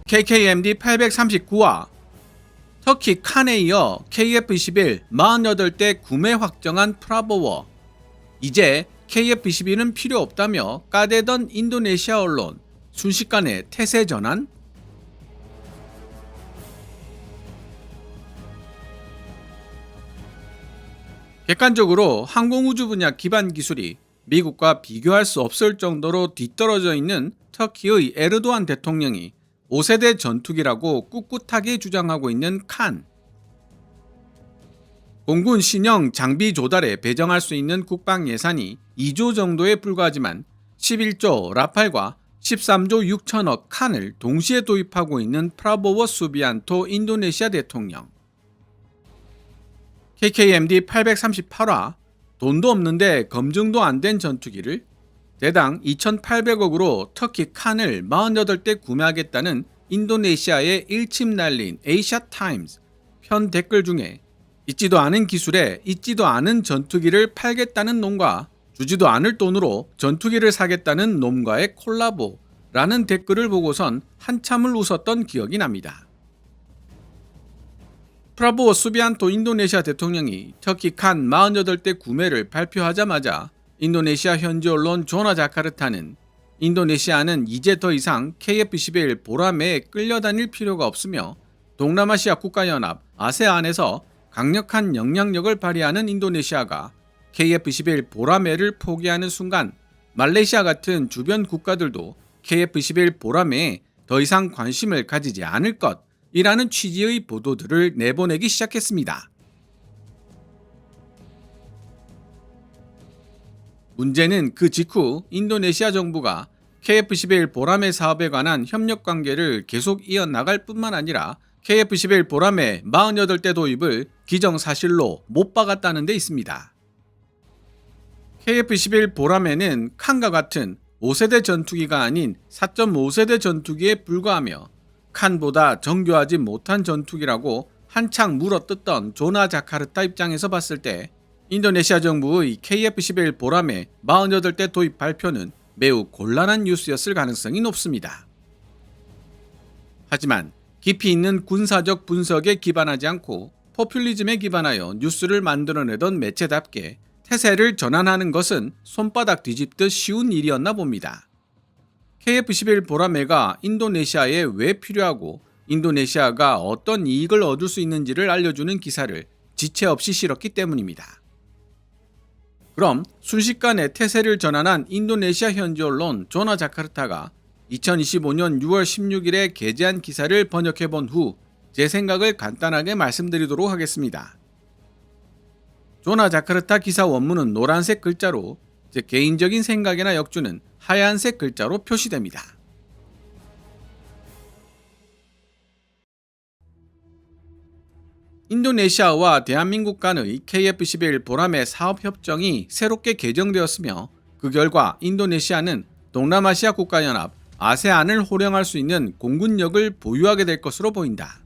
KKMD 839와 터키 칸에 이어 KF-21 48대 구매 확정한 프라보워. 이제 KF-21은 필요 없다며 까대던 인도네시아 언론, 순식간에 태세 전환? 객관적으로 항공우주 분야 기반 기술이 미국과 비교할 수 없을 정도로 뒤떨어져 있는 터키의 에르도안 대통령이 5세대 전투기라고 꿋꿋하게 주장하고 있는 칸. 공군 신형 장비 조달에 배정할 수 있는 국방 예산이 2조 정도에 불과하지만 11조 라팔과 13조 6천억 칸을 동시에 도입하고 있는 프라보워 수비안토 인도네시아 대통령. KKMD 838화 돈도 없는데 검증도 안 된 전투기를 대당 2,800억으로 터키 칸을 48대 구매하겠다는 인도네시아의 일침 날린 에이샤타임스 편 댓글 중에 있지도 않은 기술에 있지도 않은 전투기를 팔겠다는 놈과 주지도 않을 돈으로 전투기를 사겠다는 놈과의 콜라보라는 댓글을 보고선 한참을 웃었던 기억이 납니다. 프라보워 수비안토 인도네시아 대통령이 터키 칸 48대 구매를 발표하자마자 인도네시아 현지 언론 조나 자카르타는 인도네시아는 이제 더 이상 KF-21 보라매에 끌려다닐 필요가 없으며 동남아시아 국가연합 아세안에서 강력한 영향력을 발휘하는 인도네시아가 KF-21 보라매를 포기하는 순간 말레이시아 같은 주변 국가들도 KF-21 보라매에 더 이상 관심을 가지지 않을 것이라는 취지의 보도들을 내보내기 시작했습니다. 문제는 그 직후 인도네시아 정부가 KF-21 보라매 사업에 관한 협력 관계를 계속 이어나갈 뿐만 아니라 KF-21 보라매 48대 도입을 기정사실로 못 박았다는 데 있습니다. KF-21 보라매는 칸과 같은 5세대 전투기가 아닌 4.5세대 전투기에 불과하며 칸보다 정교하지 못한 전투기라고 한창 물어뜯던 조나 자카르타 입장에서 봤을 때 인도네시아 정부의 KF-21 보라매 48대 도입 발표는 매우 곤란한 뉴스였을 가능성이 높습니다. 하지만 깊이 있는 군사적 분석에 기반하지 않고 포퓰리즘에 기반하여 뉴스를 만들어내던 매체답게 태세를 전환하는 것은 손바닥 뒤집듯 쉬운 일이었나 봅니다. KF-21 보라매가 인도네시아에 왜 필요하고 인도네시아가 어떤 이익을 얻을 수 있는지를 알려주는 기사를 지체 없이 실었기 때문입니다. 그럼 순식간에 태세를 전환한 인도네시아 현지 언론 조나 자카르타가 2025년 6월 16일에 게재한 기사를 번역해본 후 제 생각을 간단하게 말씀드리도록 하겠습니다. 조나 자카르타 기사 원문은 노란색 글자로 제 개인적인 생각이나 역주는 하얀색 글자로 표시됩니다. 인도네시아와 대한민국 간의 KF-21 보라매 사업협정이 새롭게 개정되었으며 그 결과 인도네시아는 동남아시아 국가연합 아세안을 호령할 수 있는 공군력을 보유하게 될 것으로 보인다.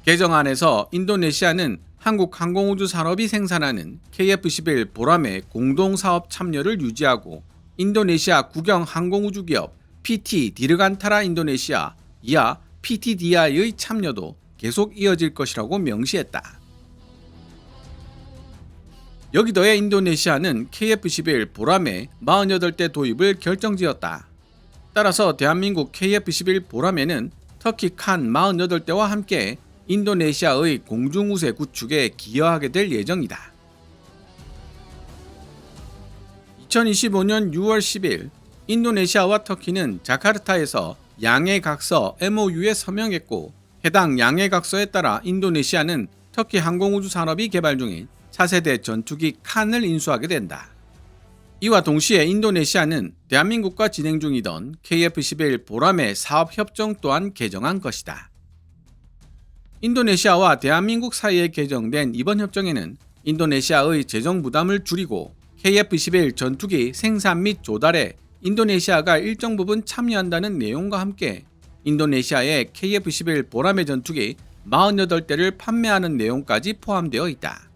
개정안에서 인도네시아는 한국 항공우주 산업이 생산하는 KF-21 보라매 공동사업 참여를 유지하고 인도네시아 국영 항공우주 기업 PT 디르간타라 인도네시아 이하 PTDI의 참여도 계속 이어질 것이라고 명시했다. 여기더해 인도네시아는 KF-21 보라매 48대 도입을 결정지었다. 따라서 대한민국 KF-21 보라매는 터키 칸 48대와 함께 인도네시아의 공중우세 구축에 기여하게 될 예정이다. 2025년 6월 10일 인도네시아와 터키는 자카르타에서 양해각서 MOU에 서명했고 해당 양해각서에 따라 인도네시아는 터키 항공우주 산업이 개발 중인 4세대 전투기 칸을 인수하게 된다. 이와 동시에 인도네시아는 대한민국과 진행 중이던 KF-21 보라매 사업협정 또한 개정한 것이다. 인도네시아와 대한민국 사이에 개정된 이번 협정에는 인도네시아의 재정 부담을 줄이고 KF-21 전투기 생산 및 조달에 인도네시아가 일정 부분 참여한다는 내용과 함께 인도네시아의 KF-21 보라매 전투기 48대를 판매하는 내용까지 포함되어 있다.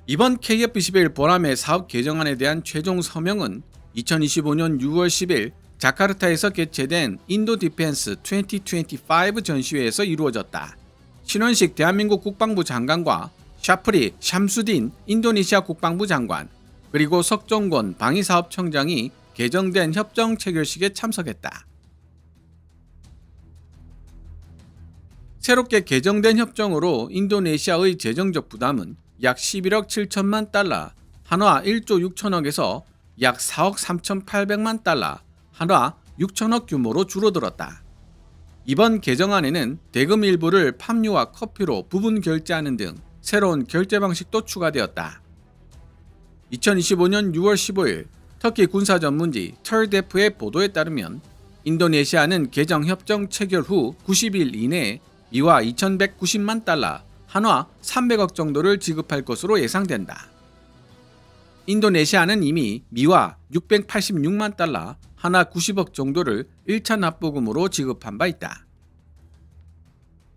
이번 KF-21 보라매 사업 개정안에 대한 최종 서명은 2025년 6월 10일 자카르타에서 개최된 인도 디펜스 2025 전시회에서 이루어졌다. 신원식 대한민국 국방부 장관과 샤프리 샴수딘 인도네시아 국방부 장관, 그리고 석정권 방위사업청장이 개정된 협정 체결식에 참석했다. 새롭게 개정된 협정으로 인도네시아의 재정적 부담은 약 11억 7천만 달러, 한화 1조 6천억에서 약 4억 3,800만 달러, 한화 6천억 규모로 줄어들었다. 이번 개정안에는 대금 일부를 팜유와 커피로 부분 결제하는 등 새로운 결제 방식도 추가되었다. 2025년 6월 15일 터키 군사 전문지 털데프의 보도에 따르면 인도네시아는 개정 협정 체결 후 90일 이내에 미화 2,190만 달러, 한화 300억 정도를 지급할 것으로 예상된다. 인도네시아는 이미 미화 686만 달러, 한화 90억 정도를 1차 납부금으로 지급한 바 있다.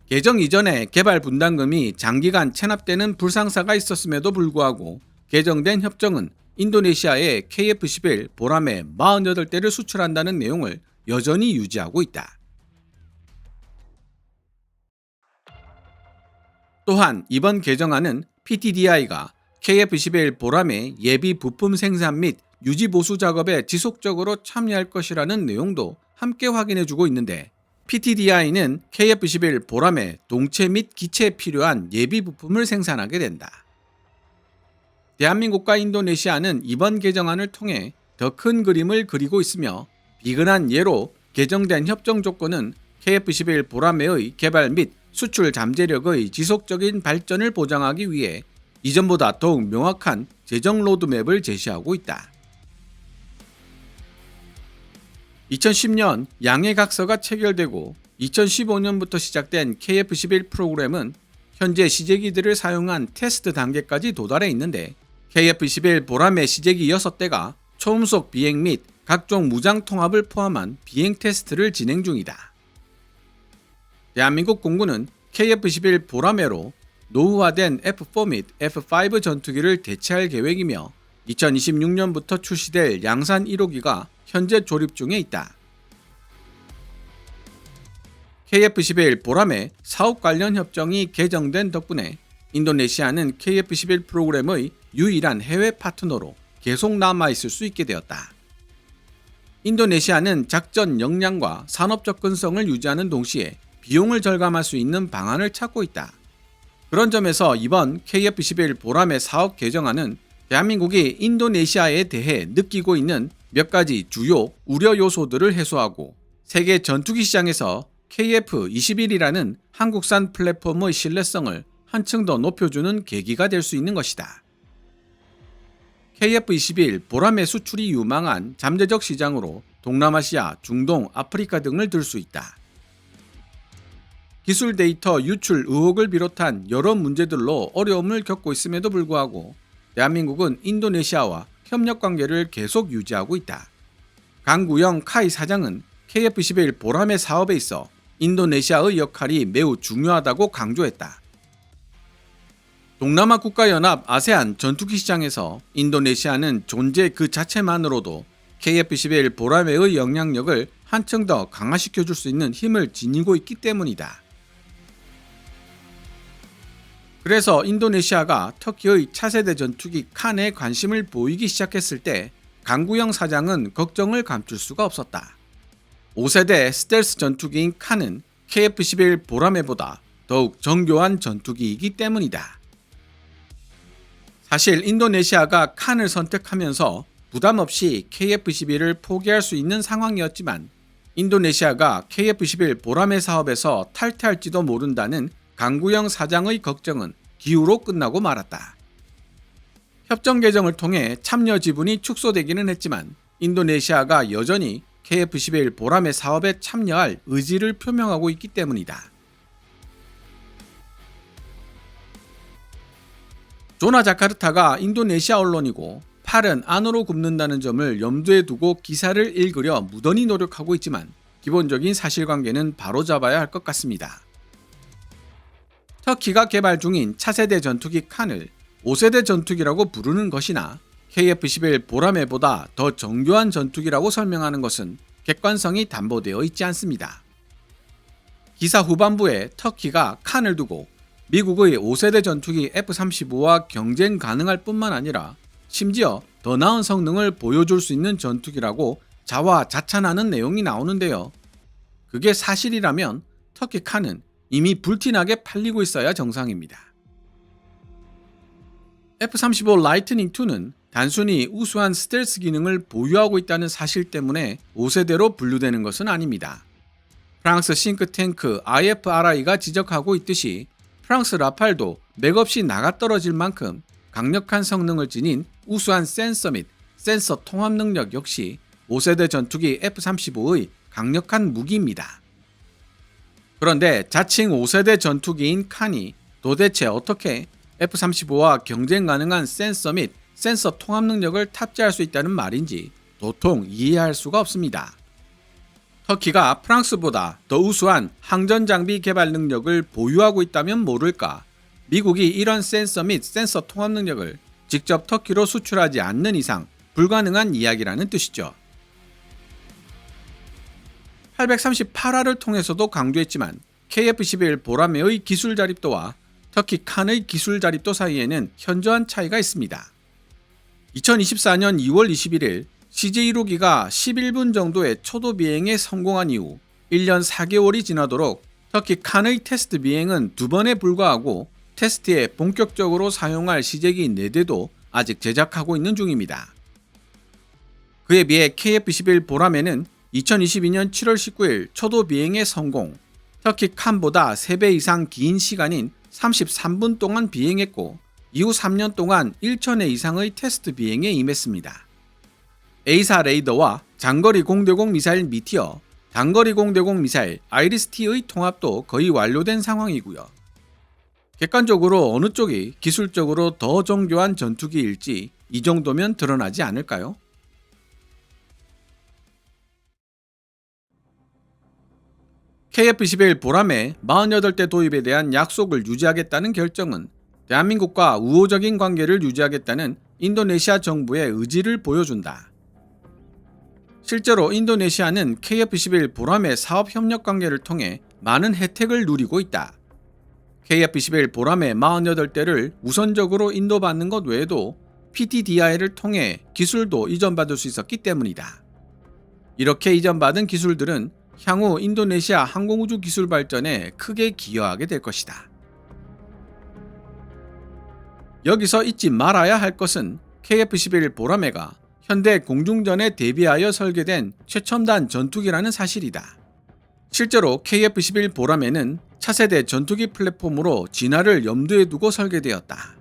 개정 이전에 개발 분담금이 장기간 체납되는 불상사가 있었음에도 불구하고 개정된 협정은 인도네시아에 KF-11 보람에 48대를 수출한다는 내용을 여전히 유지하고 있다. 또한 이번 개정안은 PTDI가 KF-11 보람의 예비 부품 생산 및 유지 보수 작업에 지속적으로 참여할 것이라는 내용도 함께 확인해주고 있는데, PTDI는 KF-11 보람의 동체 및 기체에 필요한 예비 부품을 생산하게 된다. 대한민국과 인도네시아는 이번 개정안을 통해 더 큰 그림을 그리고 있으며, 비근한 예로 개정된 협정 조건은 KF-11 보람의 개발 및 수출 잠재력의 지속적인 발전을 보장하기 위해 이전보다 더욱 명확한 재정 로드맵을 제시하고 있다. 2010년 양해각서가 체결되고 2015년부터 시작된 KF-11 프로그램은 현재 시제기들을 사용한 테스트 단계까지 도달해 있는데, KF-11 보람의 시제기 6대가 초음속 비행 및 각종 무장 통합을 포함한 비행 테스트를 진행 중이다. 대한민국 공군은 KF-11 보람회로 노후화된 F4 및 F5 전투기를 대체할 계획이며 2026년부터 출시될 양산 1호기가 현재 조립 중에 있다. KF-11 보람회 사업 관련 협정이 개정된 덕분에 인도네시아는 KF-11 프로그램의 유일한 해외 파트너로 계속 남아있을 수 있게 되었다. 인도네시아는 작전 역량과 산업 접근성을 유지하는 동시에 비용을 절감할 수 있는 방안을 찾고 있다. 그런 점에서 이번 KF-11 보람회 사업 개정안은 대한민국이 인도네시아에 대해 느끼고 있는 몇 가지 주요 우려 요소들을 해소하고 세계 전투기 시장에서 KF-21이라는 한국산 플랫폼의 신뢰성을 한층 더 높여주는 계기가 될 수 있는 것이다. KF-21 보람회 수출이 유망한 잠재적 시장으로 동남아시아, 중동, 아프리카 등을 들 수 있다. 기술 데이터 유출 의혹을 비롯한 여러 문제들로 어려움을 겪고 있음에도 불구하고 대한민국은 인도네시아와 협력 관계를 계속 유지하고 있다. 강구영 카이 사장은 KF-11 보람회 사업에 있어 인도네시아의 역할이 매우 중요하다고 강조했다. 동남아 국가연합 아세안 전투기 시장에서 인도네시아는 존재 그 자체만으로도 KF-11 보람회의 영향력을 한층 더 강화시켜줄 수 있는 힘을 지니고 있기 때문이다. 그래서 인도네시아가 터키의 차세대 전투기 칸에 관심을 보이기 시작했을 때 강구영 사장은 걱정을 감출 수가 없었다. 5세대 스텔스 전투기인 칸은 KF-11 보람회보다 더욱 정교한 전투기이기 때문이다. 사실 인도네시아가 칸을 선택하면서 부담 없이 KF-11을 포기할 수 있는 상황이었지만 인도네시아가 KF-11 보람회 사업에서 탈퇴할지도 모른다는 강구영 사장의 걱정은 기우로 끝나고 말았다. 협정 개정을 통해 참여 지분이 축소되기는 했지만 인도네시아가 여전히 KF-11 보람회 사업에 참여할 의지를 표명하고 있기 때문이다. 조나 자카르타가 인도네시아 언론이고 팔은 안으로 굽는다는 점을 염두에 두고 기사를 읽으려 무던히 노력하고 있지만 기본적인 사실관계는 바로잡아야 할 것 같습니다. 터키가 개발 중인 차세대 전투기 칸을 5세대 전투기라고 부르는 것이나 KF-11 보람회보다 더 정교한 전투기라고 설명하는 것은 객관성이 담보되어 있지 않습니다. 기사 후반부에 터키가 칸을 두고 미국의 5세대 전투기 F-35와 경쟁 가능할 뿐만 아니라 심지어 더 나은 성능을 보여줄 수 있는 전투기라고 자화자찬하는 내용이 나오는데요. 그게 사실이라면 터키 칸은 이미 불티나게 팔리고 있어야 정상입니다. F-35 라이트닝 2는 단순히 우수한 스텔스 기능을 보유하고 있다는 사실 때문에 5세대로 분류되는 것은 아닙니다. 프랑스 싱크탱크 IFRI가 지적하고 있듯이 프랑스 라팔도 맥없이 나가떨어질 만큼 강력한 성능을 지닌 우수한 센서 및 센서 통합 능력 역시 5세대 전투기 F-35의 강력한 무기입니다. 그런데 자칭 5세대 전투기인 칸이 도대체 어떻게 F-35와 경쟁 가능한 센서 및 센서 통합 능력을 탑재할 수 있다는 말인지 도통 이해할 수가 없습니다. 터키가 프랑스보다 더 우수한 항전 장비 개발 능력을 보유하고 있다면 모를까, 미국이 이런 센서 및 센서 통합 능력을 직접 터키로 수출하지 않는 이상 불가능한 이야기라는 뜻이죠. 838화를 통해서도 강조했지만 KF-11 보라매의 기술 자립도와 터키 칸의 기술 자립도 사이에는 현저한 차이가 있습니다. 2024년 2월 21일 CJ1호기가 11분 정도의 초도 비행에 성공한 이후 1년 4개월이 지나도록 터키 칸의 테스트 비행은 2번에 불과하고 테스트에 본격적으로 사용할 시제기 4대도 아직 제작하고 있는 중입니다. 그에 비해 KF-11 보라매는 2022년 7월 19일 초도 비행에 성공, 터키 칸보다 3배 이상 긴 시간인 33분 동안 비행했고 이후 3년 동안 1,000회 이상의 테스트 비행에 임했습니다. A사 레이더와 장거리 공대공 미사일 미티어, 단거리 공대공 미사일 아이리스-T의 통합도 거의 완료된 상황이고요. 객관적으로 어느 쪽이 기술적으로 더 정교한 전투기일지 이 정도면 드러나지 않을까요? KF-11 보라매 48대 도입에 대한 약속을 유지하겠다는 결정은 대한민국과 우호적인 관계를 유지하겠다는 인도네시아 정부의 의지를 보여준다. 실제로 인도네시아는 KF-11 보라매 사업 협력 관계를 통해 많은 혜택을 누리고 있다. KF-11 보라매 48대를 우선적으로 인도받는 것 외에도 PTDI를 통해 기술도 이전받을 수 있었기 때문이다. 이렇게 이전받은 기술들은 향후 인도네시아 항공우주 기술 발전에 크게 기여하게 될 것이다. 여기서 잊지 말아야 할 것은 KF-11 보라매가 현대 공중전에 대비하여 설계된 최첨단 전투기라는 사실이다. 실제로 KF-11 보라매는 차세대 전투기 플랫폼으로 진화를 염두에 두고 설계되었다.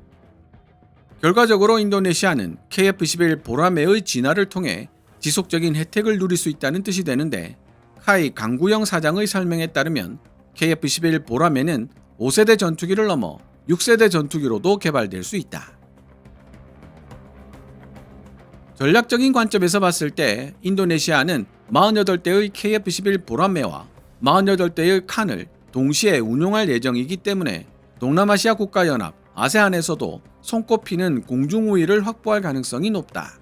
결과적으로 인도네시아는 KF-11 보라매의 진화를 통해 지속적인 혜택을 누릴 수 있다는 뜻이 되는데, 카이 강구영 사장의 설명에 따르면 KF-11 보라매는 5세대 전투기를 넘어 6세대 전투기로도 개발될 수 있다. 전략적인 관점에서 봤을 때 인도네시아는 48대의 KF-11 보라매와 48대의 칸을 동시에 운용할 예정이기 때문에 동남아시아 국가연합 아세안에서도 손꼽히는 공중우위를 확보할 가능성이 높다.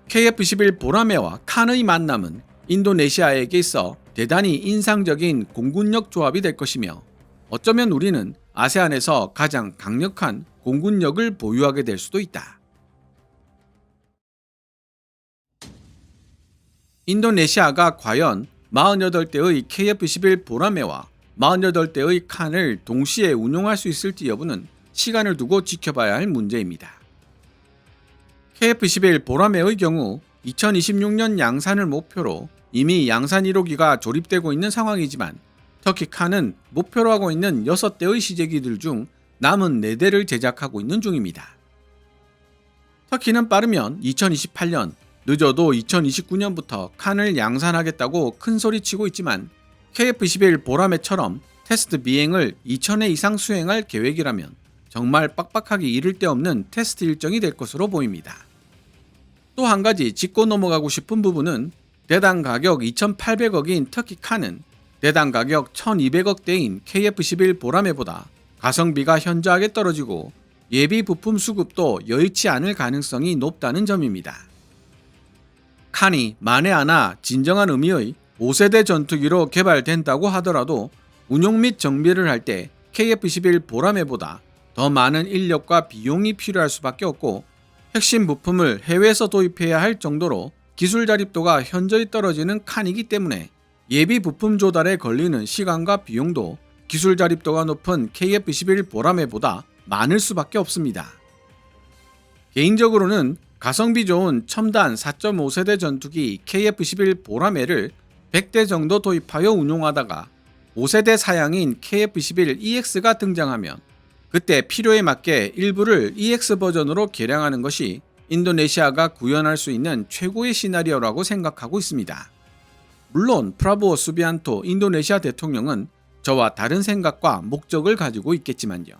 KF-11 보라매와 칸의 만남은 인도네시아에게 있어 대단히 인상적인 공군력 조합이 될 것이며, 어쩌면 우리는 아세안에서 가장 강력한 공군력을 보유하게 될 수도 있다. 인도네시아가 과연 48대의 KF-11 보라매와 48대의 칸을 동시에 운용할 수 있을지 여부는 시간을 두고 지켜봐야 할 문제입니다. KF-11 보라매의 경우 2026년 양산을 목표로 이미 양산 1호기가 조립되고 있는 상황이지만, 터키 칸은 목표로 하고 있는 6대의 시제기들 중 남은 4대를 제작하고 있는 중입니다. 터키는 빠르면 2028년, 늦어도 2029년부터 칸을 양산하겠다고 큰소리치고 있지만, KF-11 보라매처럼 테스트 비행을 2,000회 이상 수행할 계획이라면 정말 빡빡하기 이를 데 없는 테스트 일정이 될 것으로 보입니다. 또 한 가지 짚고 넘어가고 싶은 부분은 대당 가격 2,800억인 터키 칸은 대당 가격 1,200억대인 KF-11 보라매보다 가성비가 현저하게 떨어지고 예비 부품 수급도 여의치 않을 가능성이 높다는 점입니다. 칸이 만에 하나 진정한 의미의 5세대 전투기로 개발된다고 하더라도 운용 및 정비를 할 때 KF-21 보라매보다 더 많은 인력과 비용이 필요할 수밖에 없고 핵심 부품을 해외에서 도입해야 할 정도로 기술 자립도가 현저히 떨어지는 칸이기 때문에 예비 부품 조달에 걸리는 시간과 비용도 기술 자립도가 높은 KF-21 보라매보다 많을 수밖에 없습니다. 개인적으로는 가성비 좋은 첨단 4.5세대 전투기 KF-21 보라매를 100대 정도 도입하여 운용하다가 5세대 사양인 KF-21EX가 등장하면 그때 필요에 맞게 일부를 EX 버전으로 개량하는 것이 인도네시아가 구현할 수 있는 최고의 시나리오라고 생각하고 있습니다. 물론 프라보오 수비안토 인도네시아 대통령은 저와 다른 생각과 목적을 가지고 있겠지만요.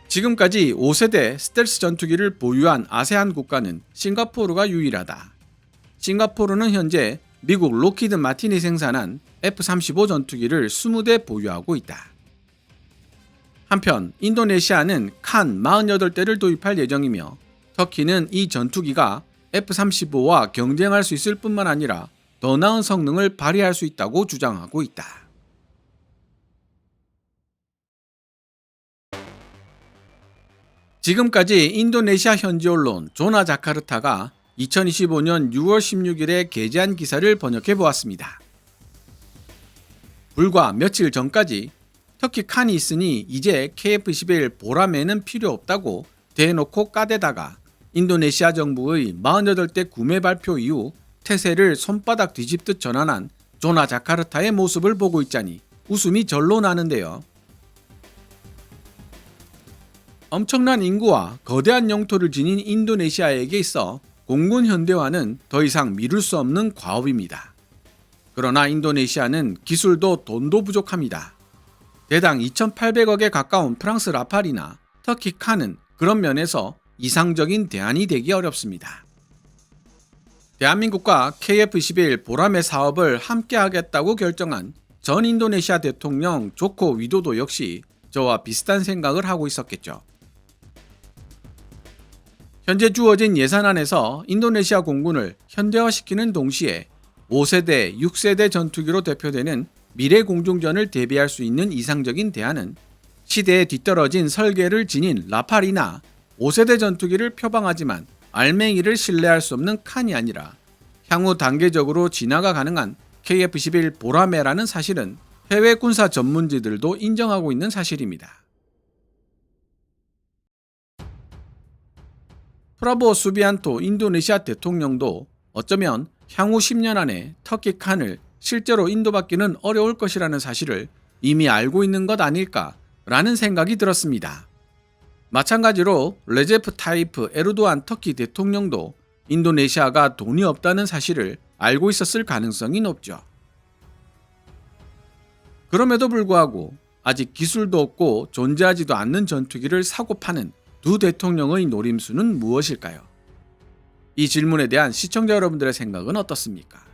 지금까지 5세대 스텔스 전투기를 보유한 아세안 국가는 싱가포르가 유일하다. 싱가포르는 현재 미국 록히드 마틴이 생산한 F-35 전투기를 20대 보유하고 있다. 한편 인도네시아는 칸 48대를 도입할 예정이며 터키는 이 전투기가 F-35와 경쟁할 수 있을 뿐만 아니라 더 나은 성능을 발휘할 수 있다고 주장하고 있다. 지금까지 인도네시아 현지 언론 조나 자카르타가 2025년 6월 16일에 게재한 기사를 번역해 보았습니다. 불과 며칠 전까지 터키 칸이 있으니 이제 KF-21 보라매는 필요 없다고 대놓고 까대다가 인도네시아 정부의 48대 구매 발표 이후 태세를 손바닥 뒤집듯 전환한 조나 자카르타의 모습을 보고 있자니 웃음이 절로 나는데요. 엄청난 인구와 거대한 영토를 지닌 인도네시아에게 있어 공군 현대화는 더 이상 미룰 수 없는 과업입니다. 그러나 인도네시아는 기술도 돈도 부족합니다. 대당 2,800억에 가까운 프랑스 라팔이나 터키 칸은 그런 면에서 이상적인 대안이 되기 어렵습니다. 대한민국과 KF-21 보라매 사업을 함께 하겠다고 결정한 전 인도네시아 대통령 조코 위도도 역시 저와 비슷한 생각을 하고 있었겠죠. 현재 주어진 예산안에서 인도네시아 공군을 현대화시키는 동시에 5세대, 6세대 전투기로 대표되는 미래 공중전을 대비할 수 있는 이상적인 대안은 시대에 뒤떨어진 설계를 지닌 라팔이나 5세대 전투기를 표방하지만 알맹이를 신뢰할 수 없는 칸이 아니라 향후 단계적으로 진화가 가능한 KF-21 보라매라는 사실은 해외 군사 전문지들도 인정하고 있는 사실입니다. 프라보오 수비안토 인도네시아 대통령도 어쩌면 향후 10년 안에 터키 칸을 실제로 인도받기는 어려울 것이라는 사실을 이미 알고 있는 것 아닐까라는 생각이 들었습니다. 마찬가지로 레제프 타이프 에르도안 터키 대통령도 인도네시아가 돈이 없다는 사실을 알고 있었을 가능성이 높죠. 그럼에도 불구하고 아직 기술도 없고 존재하지도 않는 전투기를 사고 파는 두 대통령의 노림수는 무엇일까요? 이 질문에 대한 시청자 여러분들의 생각은 어떻습니까?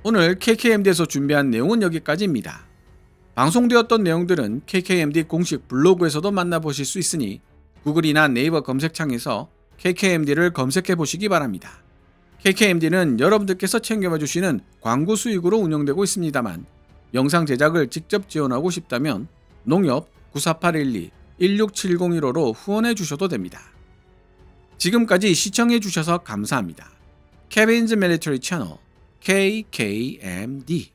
오늘 KKMD에서 준비한 내용은 여기까지입니다. 방송되었던 내용들은 KKMD 공식 블로그에서도 만나보실 수 있으니 구글이나 네이버 검색창에서 KKMD를 검색해 보시기 바랍니다. KKMD는 여러분들께서 챙겨봐 주시는 광고 수익으로 운영되고 있습니다만 영상 제작을 직접 지원하고 싶다면 농협 94812-16701호로 후원해 주셔도 됩니다. 지금까지 시청해 주셔서 감사합니다. 케빈즈 밀리터리 채널 KKMD